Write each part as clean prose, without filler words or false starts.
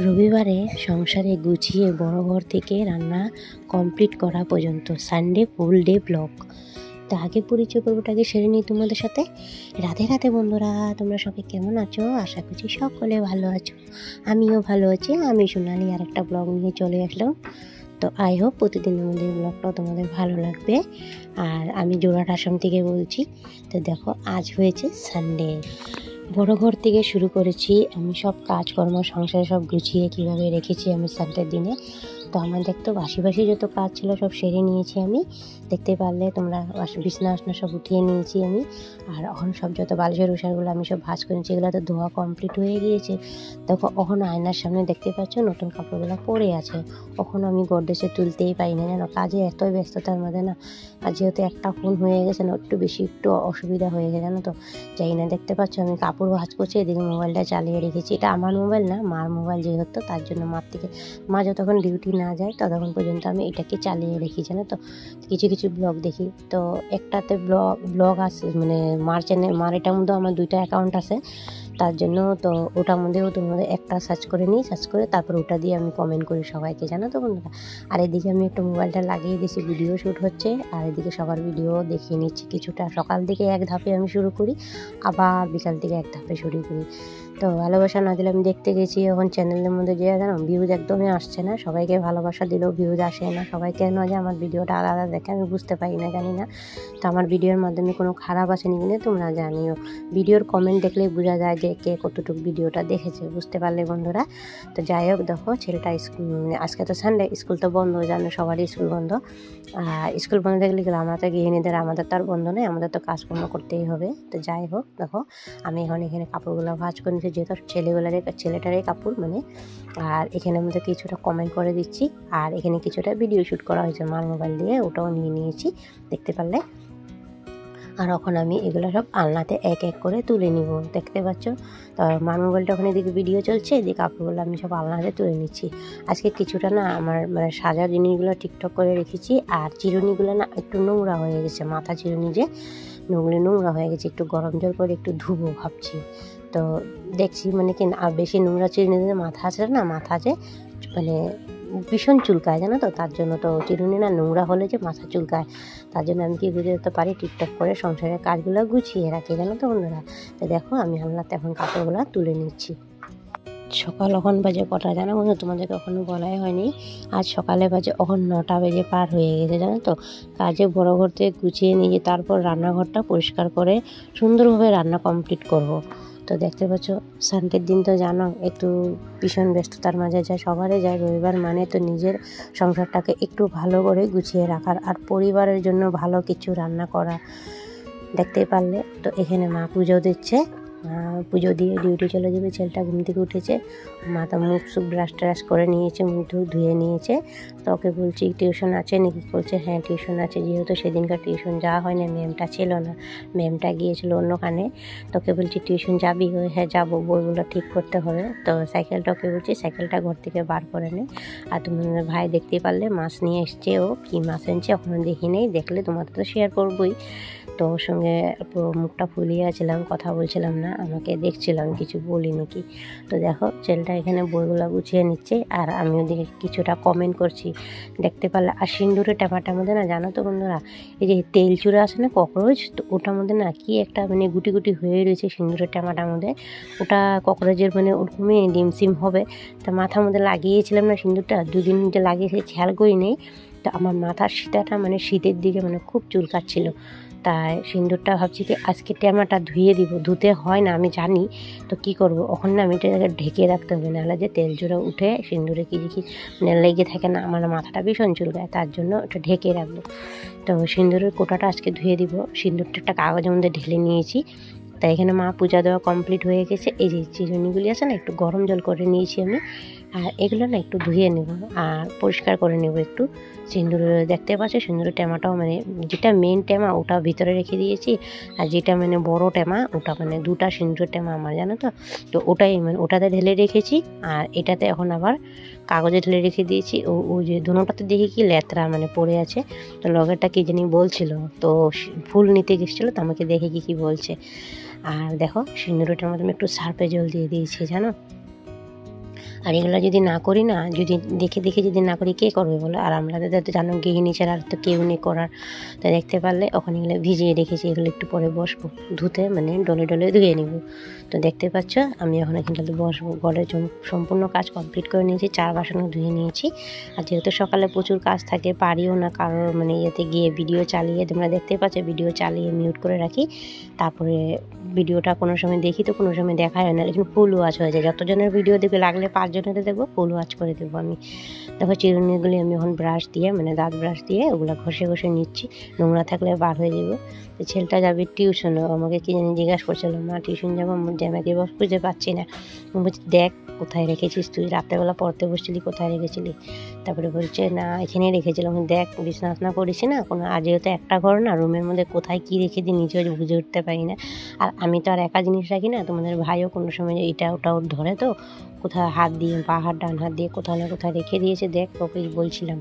রবিবারে সংসারে গুছিয়ে বড় ঘর থেকে রান্না কমপ্লিট করা পর্যন্ত সানডে ফুল ডে ব্লগ। তো আগে পরিচয় পর্বটাকে সেরে নিই তোমাদের সাথে। রাধে রাধে বন্ধুরা, তোমরা সবাই কেমন আছো? আশা করছি সকলে ভালো আছো, আমিও ভালো আছি। আমি সোনালি আর একটা ব্লগ নিয়ে চলে আসলাম। তো আই হোপ প্রতিদিন আমাদের ব্লগটাও তোমাদের ভালো লাগবে। আর আমি জোড়াট আসাম থেকে বলছি। তো দেখো, আজ হয়েছে সানডে। বড় ঘর থেকে শুরু করেছি আমি সব কাজকর্ম, সংসারে সব গুছিয়ে কীভাবে রেখেছি আমি সানডের দিনে। তো আমার দেখতো বাসি যত কাজ ছিল সব সেরে নিয়েছি আমি, দেখতে পারলে তোমরা। বিছনা আসনা সব উঠিয়ে নিয়েছি আমি। আর এখন সব যত বালিশের উষারগুলো আমি সব ভাঁজ করে নিয়েছি, এগুলো তো ধোয়া কমপ্লিট হয়ে গিয়েছে। দেখো, এখন আয়নার সামনে দেখতে পাচ্ছ নতুন কাপড়গুলো পরে আছে। এখন আমি গডরেজে তুলতেই পারি না, জানো, কাজে এতই ব্যস্ততার মধ্যে না। আর যেহেতু একটা ফোন হয়ে গেছে না, একটু অসুবিধা হয়ে গেছে, জানো তো। যাই না, দেখতে পাচ্ছ আমি কাপড় ভাঁজ করছি, এদিকে মোবাইলটা চালিয়ে রেখেছি। এটা আমার মোবাইল না, মার মোবাইল যেহেতু, তার জন্য মার থেকে মা যতক্ষণ ডিউটি না যায় ততক্ষণ পর্যন্ত আমি এটাকে চালিয়ে রেখি, জানো তো। কিছু ব্লগ দেখি, তো একটাতে ব্লগ আছে, মানে মার চ্যানেল, মার এটার মধ্যেও আমার 2টা অ্যাকাউন্ট আছে, তার জন্য তো ওটার মধ্যেও তোমাদের একটা সার্চ করে তারপর ওটা দিয়ে আমি কমেন্ট করি সবাইকে, জানো তো বন্ধুরা। আর এদিকে আমি একটু মোবাইলটা লাগিয়ে দিয়েছি, ভিডিও শ্যুট হচ্ছে, আর এদিকে সবার ভিডিও দেখিয়ে নিচ্ছি কিছুটা। সকাল থেকে এক ধাপে আমি শুরু করি, আবার বিকাল থেকে এক ধাপে শুরু করি। তো ভালোবাসা না দিলে আমি দেখতে গেছি, এখন চ্যানেলের মধ্যে যে জানো ভিউজ একদমই আসছে না। সবাইকে ভালোবাসা দিলেও ভিউজ আসে না। সবাই কেন যে আমার ভিডিওটা আলাদা দেখে আমি বুঝতে পারি না, জানি না। তো আমার ভিডিওর মাধ্যমে কোনো খারাপ আসেনি কিনা তোমরা জানিও। ভিডিওর কমেন্ট দেখলেই বোঝা যায় যে কে কতটুকু ভিডিওটা দেখেছে, বুঝতে পারলে বন্ধুরা। তো যাই হোক, দেখো ছেলেটা স্কুল, আজকে তো সানডে, স্কুল তো বন্ধ, জানো সবারই স্কুল বন্ধ। আর স্কুল বন্ধ দেখলে আমরা তো গৃহিণীদের, আমাদের তো আর বন্ধ নেই, আমাদের তো কাজকর্ম করতেই হবে। তো যাই হোক, দেখো আমি এখন এখানে কাপড়গুলো ভাঁজ করে নিচ্ছি, যেহেতু ছেলেটারই কাপড় মানে। আর এখানে মধ্যে কিছুটা কমেন্ট করে দিচ্ছি, আর এখানে কিছুটা ভিডিও শ্যুট করা হয়েছে মার মোবাইল দিয়ে, ওটাও নিয়ে নিয়েছি, দেখতে পারলে। আর এখন আমি এগুলো সব আলনাতে এক এক করে তুলে নিব, দেখতে পাচ্ছ। তো মার মোবাইলটা ওখানে এদিকে ভিডিও চলছে, এদিকে কাপড়গুলো আমি সব আলনাতে তুলে নিচ্ছি। আজকে কিছুটা না আমার মানে সাজা জিনিসগুলো ঠিকঠাক করে রেখেছি, আর চিরুনিগুলো না একটু নোংরা হয়ে গেছে, মাথা চিরুনি যে নোংরা হয়ে গেছে, একটু গরম জল করে একটু ধুবো ভাবছি। তো দেখছি মানে কি আর বেশি নোংরা চিরুনি দিলে মাথা আছে না, মাথা যে মানে ভীষণ চুলকায়, জানো তো। তার জন্য তো চিরুনি না নোংরা হলে যে মাথা চুলকায়, তার জন্য আমি কি বুঝে যেতে পারি ঠিকঠাক করে সংসারের কাজগুলো গুছিয়ে রাখি, জানো তো বন্ধুরা। তো দেখো আমি আলনাতে এখন কাপড়গুলো তুলে নিচ্ছি। সকাল এখন বাজে কটা জানো বন্ধু, তোমাদের কখনো বলাই হয়নি। আজ সকালে বাজে এখন 9টা বেজে পার হয়ে গেছে, জানো তো। কাজে বড় ঘর থেকে গুছিয়ে নিয়ে তারপর রান্নাঘরটা পরিষ্কার করে সুন্দরভাবে রান্না কমপ্লিট করব। তো দেখতে পাচ্ছ সানডের দিন তো জানো একটু ভীষণ ব্যস্ততার মাঝে যায়, সবারই যায়। রবিবার মানে তো নিজের সংসারটাকে একটু ভালো করে গুছিয়ে রাখার, আর পরিবারের জন্য ভালো কিছু রান্না করা, দেখতে পারলে। তো এখানে মা পুজো দিচ্ছে, পুজো দিয়ে ডিউটি চলে যাবে। ছেলেটা ঘুম থেকে উঠেছে, মাথা মুখ সুখ ব্রাশ করে নিয়েছে, মুখ ধুয়ে নিয়েছে। তো ওকে বলছি টিউশন আছে নাকি, বলছে হ্যাঁ টিউশন আছে। যেহেতু সেদিনকার টিউশন যাওয়া হয় না, ম্যামটা ছিল না, ম্যামটা গিয়েছিল অন্যখানে। তোকে বলছি টিউশন যাবি? হ্যাঁ যাবো, বইগুলো ঠিক করতে হবে। তো সাইকেলটা ওকে বলছি সাইকেলটা ঘর থেকে বার করে নে। আর তোমাদের ভাই দেখতেই পারলে মাছ নিয়ে এসছে, ও কী মাছ এনেছে এখনও দেখি নেই, দেখলে তোমাদের তো শেয়ার করবোই। তো ওর সঙ্গে মুখটা ফুলিয়ে আছিলাম, কথা বলছিলাম না, আমাকে দেখছিল, আমি কিছু বলি নাকি। তো দেখো ছেলেটা এখানে বইগুলো গুছিয়ে নিচ্ছে, আর আমি ওদিকে কিছুটা কমেন্ট করছি, দেখতে পারলে। আর সিন্দুরের ট্যাপাটার মধ্যে না, জানো তো বন্ধুরা, এই যে তেল চূড়া আছে না, ককরোচ, তো ওটার মধ্যে না কি একটা মানে গুটি হয়ে রয়েছে সিন্দুরের ট্যাপাটার মধ্যে। ওটা ককরোচের মানে ওরকমই ডিমসিম হবে। তা মাথার মধ্যে লাগিয়েছিলাম না সিন্দুরটা, 2 দিন যে লাগিয়েছি খেয়াল করি নেই। তো আমার মাথার শীতাটা মানে শীতের দিকে মানে খুব চুলকাচ্ছিল, তাই সিন্দুরটা ভাবছি কি আজকে ট্যামাটা ধুয়ে দিব। ধুতে হয় না আমি জানি, তো কি করব, ওখানে না আমি এটাকে ঢেকে রাখতে হবে, নাহলে যে তেল জোড়া উঠে সিন্দুরে কি মানে লেগে থাকে না, আমার মাথাটা ভীষণ চুলকায়, তার জন্য ওটা ঢেকে রাখবো। তো সিন্দুরের কোটাটা আজকে ধুয়ে দিব। সিন্দুরটা একটা কাগজের মধ্যে ঢেলে নিয়েছি। তাই এখানে মা পূজা দেওয়া কমপ্লিট হয়ে গেছে। এই যে চিরুনিগুলি আছে না, একটু গরম জল করে নিয়েছি আমি, আর এগুলো না একটু ধুয়ে নেব আর পরিষ্কার করে নেব একটু। সিন্দুর দেখতে পাচ্ছি, সিন্দুরের ট্যামাটাও মানে যেটা মেন ট্যামা ওটা ভিতরে রেখে দিয়েছি, আর যেটা মানে বড় ট্যামা ওটা মানে 2টা সিন্দুরের ট্যামা আমার, জানো তো। তো ওটাই মানে ওটাতে ঢেলে রেখেছি, আর এটাতে এখন আবার কাগজে ঢেলে রেখে দিয়েছি। ওই যে দুটোটাতে দেখি কি লেতরা মানে পড়ে আছে। তো লগেরটা কি জানি বলছিল, তো ফুল নিতে গেছিলো, তো আমাকে দেখে কি বলছে। আর দেখো সিন্দুরটার মধ্যে একটু সার্ফে জল দিয়ে দিয়েছি, জানো। আর এগুলো যদি না করি না, যদি দেখে দেখে যদি না করি কে করবে বলো? আর আমরা তো জানো গৃহিণী ছাড়া আর তো কেউ নেই করার। তো দেখতে পারলে ওখানে এগুলো ভিজিয়ে রেখেছি, এগুলো একটু পরে বসবো ধুতে, মানে ডলে ডলে ধুয়ে নিব। তো দেখতে পাচ্ছ আমি এখন এখানটাতে বসবো। ঘরের সম্পূর্ণ কাজ কমপ্লিট করে নিয়েছি, 4 বাসনও ধুয়ে নিয়েছি। আর যেহেতু সকালে প্রচুর কাজ থাকে, পারিও না কারোর মানে ইয়েতে গিয়ে ভিডিও চালিয়ে, তোমরা দেখতে পাচ্ছ ভিডিও চালিয়ে মিউট করে রাখি, তারপরে ভিডিওটা কোনো সময় দেখি তো কোনো সময় দেখা হয় না, লেকিন ফুল ওয়াচ হয়ে যায়। যতজনের ভিডিও দেখবে, লাগলে 5 জনের দেখবো, ফুল ওয়াচ করে দেবো আমি। দেখো চিরুনিগুলি আমি এখন ব্রাশ দিয়ে, মানে দাঁত ব্রাশ দিয়ে ওগুলো ঘষে ঘষে নিচ্ছি, নোংরা থাকলে বার হয়ে যাবো। তো ছেলেটা যাবে টিউশনও, আমাকে কি জানি জিজ্ঞাসা করছিল, মা টিউশন যাবো, জ্যামাকে বস খুঁজে পাচ্ছি না। বলছি দেখ কোথায় রেখেছিস তুই, রাত্রেবেলা পড়তে বসছিলি, কোথায় রেখেছিলি? তারপরে বলছে না এখানেই রেখেছিলাম। দেখ বিছানা করিস না কোনো, আর যেহেতু একটা ঘর না, রুমের মধ্যে কোথায় কী রেখে দিই নিজেও বুঝে উঠতে পারি না। আর আমি তো আর একা জিনিস রাখি না, তোমাদের ভাইও কোনো সময় এটা ওটাও ধরে, তো কোথাও হাত দিয়ে, বা হাত ডান হাত দিয়ে কোথাও না কোথাও রেখে দিয়েছে, দেখ ওকে বলছিলাম।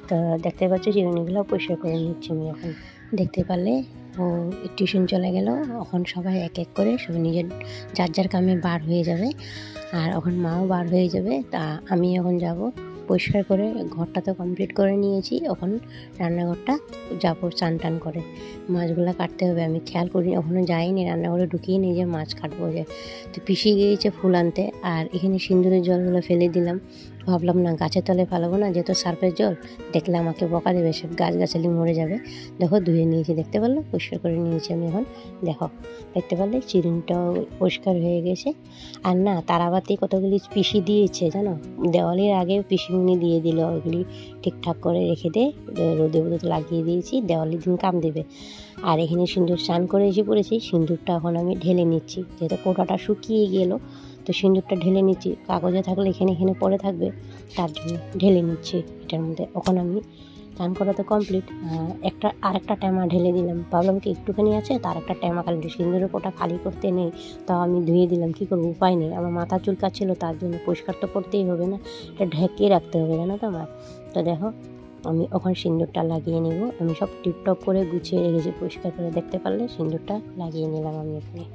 তো দেখতে পাচ্ছ চিরুনিগুলো পরিষ্কার করে নিচ্ছি আমি এখন। দেখতে পারলে ও টিউশন চলে গেল, এখন সবাই এক এক করে সবাই নিজের যার যার কামে বার হয়ে যাবে, আর এখন মাও বার হয়ে যাবে। তা আমি এখন যাব পরিষ্কার করে, ঘরটা তো কমপ্লিট করে নিয়েছি, এখন রান্নাঘরটা যাবো চান টান করে। মাছগুলো কাটতে হবে, আমি খেয়াল করি এখনও যাইনি রান্নাঘরে, ঢুকিয়ে নিয়ে যে মাছ কাটবো যে। তো পিসি গিয়েছে ফুল আনতে, আর এখানে সিন্দুরের জলগুলো ফেলে দিলাম। ভাবলাম না গাছের তলে ফেলাবো না, যেহেতু সার্ফের জল, দেখলে আমাকে বকা দেবে, সব গাছগাছালি মরে যাবে। দেখো ধুয়ে নিয়েছি, দেখতে পারলো পরিষ্কার করে নিয়েছি আমি এখন। দেখো দেখতে পারলে চিরুনিটাও পরিষ্কার হয়ে গেছে। আর না তারাবাতি কতগুলি পিসি দিয়েছে জানো, দেওয়ালির আগে পিসিমুনি দিয়ে দিল, ওইগুলি ঠিকঠাক করে রেখে দে, রোদে রোদে লাগিয়ে দিয়েছি, দেওয়ালির দিন কাম দেবে। আর এখানে সিঁদুর স্নান করে এসে পড়েছি, সিঁদুরটা এখন আমি ঢেলে নিচ্ছি, যেহেতু কোটাটা শুকিয়ে গেল, তো সিঁদুরটা ঢেলে নিচ্ছি। কাগজে থাকলে এখানে এখানে পড়ে থাকবে, তার জন্য ঢেলে নিচ্ছি এটার মধ্যে। এখন আমি স্নান করা তো কমপ্লিট, আরেকটা ট্যামা ঢেলে দিলাম, ভাবলাম কি একটুখানি আছে, তার একটা ট্যামা খালি, সিঁদুরের কোটা খালি করতে নেই, তাও আমি ধুয়ে দিলাম, কী করবো উপায় নেই, আমার মাথা চুলকাচ্ছিল, তার জন্য পরিষ্কার তো করতেই হবে না, এটা ঢেকে রাখতে হবে, জানো তো আমার। তো দেখো আমি ওখানে সিঁদুরটা লাগিয়ে নেব, আমি সব টিপটপ করে গুছিয়ে রেখেছি পরিষ্কার করে, দেখতে পারলে সিঁদুরটা লাগিয়ে নিলাম আমি এখানে।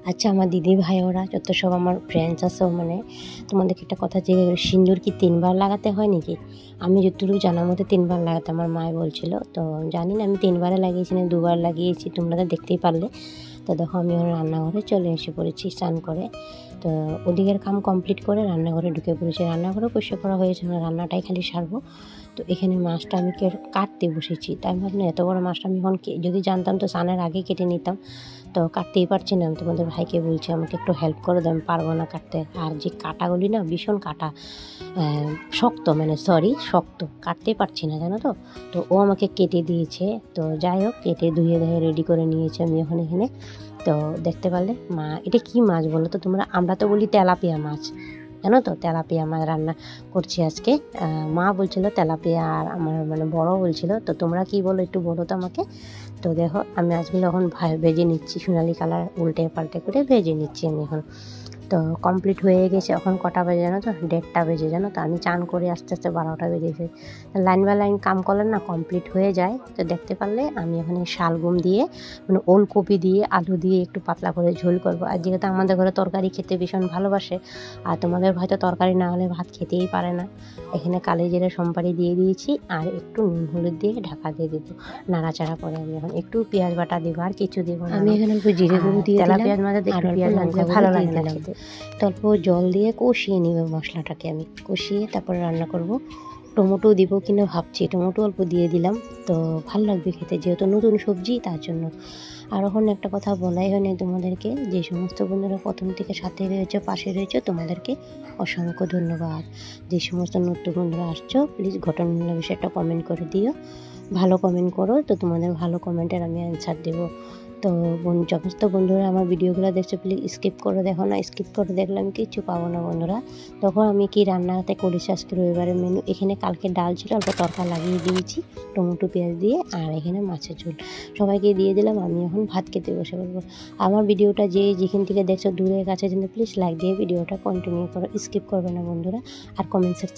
আচ্ছা আমার দিদি ভাই ওরা যত সব আমার ফ্রেন্ডস আছে, মানে তোমাদেরকে একটা কথা জিজ্ঞেস করি, সিঁদুর কি 3 বার লাগাতে হয় নাকি? আমি যতটুকু জানার মধ্যে 3 বার লাগাতে আমার মায় বলছিল, তো জানি না আমি 3 বারে লাগিয়েছি না 2 বার লাগিয়েছি, তোমরা তো দেখতেই পারলে। তো দেখো আমি ওর রান্নাঘরে চলে এসে পড়েছি স্নান করে। তো ওদিকের কাম কমপ্লিট করে রান্নাঘরে ঢুকে পড়েছি, রান্নাঘরে পরিষ্কার করা হয়েছে না, রান্নাটাই খালি সারবো। তো এখানে মাছটা আমি কাটতে বসেছি, তাই আমি ভাবলাম এত বড় মাছটা আমি এখন যদি জানতাম তো স্নানের আগে কেটে নিতাম, তো কাটতেই পারছি না। আমি তোমাদের ভাইকে বলছি আমাকে একটু হেল্প করে দাও, আমি পারবো না কাটতে। আর যে কাটাগুলি না ভীষণ কাটা, শক্ত, মানে শক্ত, কাটতেই পারছি না জানো তো। তো ও আমাকে কেটে দিয়েছে, তো যাই হোক কেটে ধুয়ে রেডি করে নিয়েছে আমি এখন এখানে। তো দেখতে পারলে মা, এটা কি মাছ বলো তো তোমরা? আমরা তো বলি তেলাপিয়া মাছ, জানো তো, তেলাপিয়া মাছ রান্না করছি আজকে। মা বলছিল তেলাপিয়া, আর আমার মানে বড় বলছিল, তো তোমরা কি বলো একটু বলো তো আমাকে। তো দেখো আমি আজগুলো এখন ভেজে নিচ্ছি, সোনালি কালার উল্টে পাল্টে করে ভেজে নিচ্ছি আমি এখন। তো কমপ্লিট হয়ে গেছে, এখন কটা বাজে জানো তো? 1:30 বেজে, জানো তো। আমি চান করে আস্তে আস্তে 12টা বেজেছে। লাইন বাই লাইন কাম করলে না কমপ্লিট হয়ে যায়। তো দেখতে পারলে আমি এখানে শালগম দিয়ে, মানে ওলকপি দিয়ে, আলু দিয়ে একটু পাতলা করে ঝোল করবো। আর যেহেতু আমাদের ঘরে তরকারি খেতে ভীষণ ভালোবাসে, আর তোমাদের হয়তো তরকারি না হলে ভাত খেতেই পারে না, এখানে কালো জিরে সোমবারি দিয়ে দিয়েছি, আর একটু নুন হলুদ দিয়ে ঢাকা দিয়ে দেবো, নাড়াচাড়া করে। আমি এখন একটু পেঁয়াজ বাটা দেবো, আর কিছু দেবো না। আমি এখানে একটু জিরে গুঁড়ো দিয়ে দিলাম, পেঁয়াজ মাঝে পেঁয়াজ ভালো লাগে না খেতে। অল্প জল দিয়ে কষিয়ে নিব মশলাটাকে, আমি কষিয়ে তারপরে রান্না করব। টমেটো দিব কিনা ভাবছি, টমেটো অল্প দিয়ে দিলাম, তো ভালো লাগবে খেতে, যেহেতু নতুন সবজি তার জন্য। আর এখন একটা কথা বলাই হয়নি তোমাদেরকে, যে সমস্ত বন্ধুরা প্রথম থেকে সাথে রয়েছে, পাশে রয়েছে, তোমাদেরকে অসংখ্য ধন্যবাদ। যে সমস্ত নতুন বন্ধুরা আসছো, প্লিজ ঘটনামূলক বিষয়টা কমেন্ট করে দিও, ভালো কমেন্ট করো, তো তোমাদের ভালো কমেন্টের আমি অ্যান্সার দেবো। তো সমস্ত বন্ধুরা আমার ভিডিওগুলো দেখছো, প্লিজ স্কিপ করে দেখো না, স্কিপ করে দেখলে আমি কিচ্ছু পাবো না বন্ধুরা। তখন আমি কি রান্নাতে করেছি আজকে রবিবারের মেনু, এখানে কালকে ডাল ছিল, অল্প তরকা লাগিয়ে দিয়েছি টমেটো পেঁয়াজ দিয়ে, আর এখানে মাছের ঝোল সবাইকে দিয়ে দিলাম। আমি এখন ভাত খেতে বসে পড়বো। আমার ভিডিওটা যেখান থেকে দেখছো দূরের কাছে, কিন্তু প্লিজ লাইক দিয়ে ভিডিওটা কন্টিনিউ করো, স্কিপ করবে না বন্ধুরা। আর কমেন্ট সেকশন